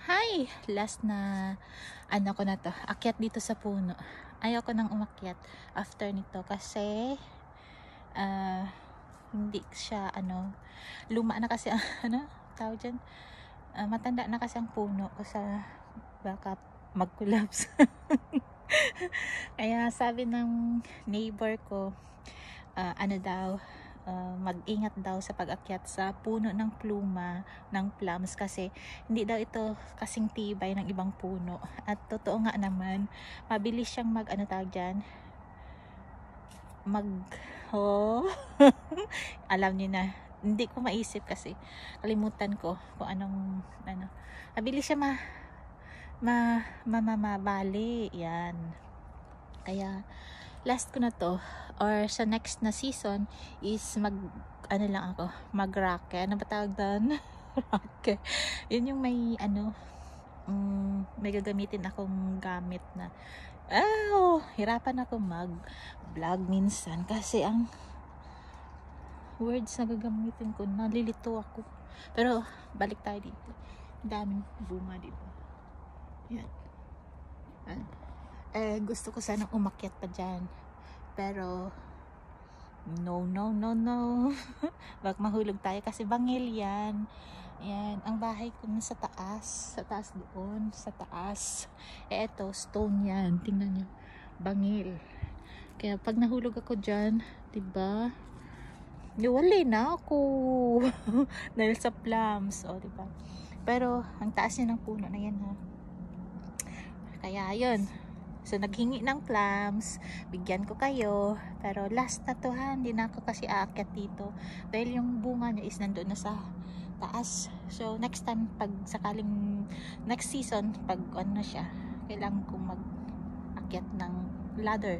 Hi! Last na ko na to, akyat dito sa puno. Ayoko nang umakyat after nito kasi hindi siya luma na kasi tawag dyan, matanda na kasi ang puno kasi baka mag-collapse. Kaya sabi ng neighbor ko, mag-ingat daw sa pag-akyat sa puno ng plums kasi hindi daw ito kasing tibay ng ibang puno. At totoo nga naman, mabilis siyang alam niyo na, hindi ko maisip kasi kalimutan ko kung anong mabilis siya mamabali yan. Kaya last ko na to, or sa next na season is mag-rake. Ano ba tawag doon? Rake. Yun yung may gagamitin akong gamit na hirapan ako mag-vlog minsan kasi ang words na gagamitin ko, nalilito ako. Pero balik tayo dito. Daming bunga dito. Yan. Gusto ko sanang umakyat pa dyan, pero no wag mahulog tayo kasi bangil yan. Ang bahay ko sa taas doon sa taas, eto stone yan, tingnan nyo, bangil. Kaya pag nahulog ako dyan, diba, wala na ako. Dahil sa plums, diba. Pero ang taas niya ng puno na yan, ha. Kaya yun, so naghingi ng plums, bigyan ko kayo, pero last na to, ha. Hindi na ako kasi aakyat dito dahil yung bunga niya is nandoon na sa taas. So next time, pag sakaling next season, pag na siya, kailangan kong mag-akyat ng ladder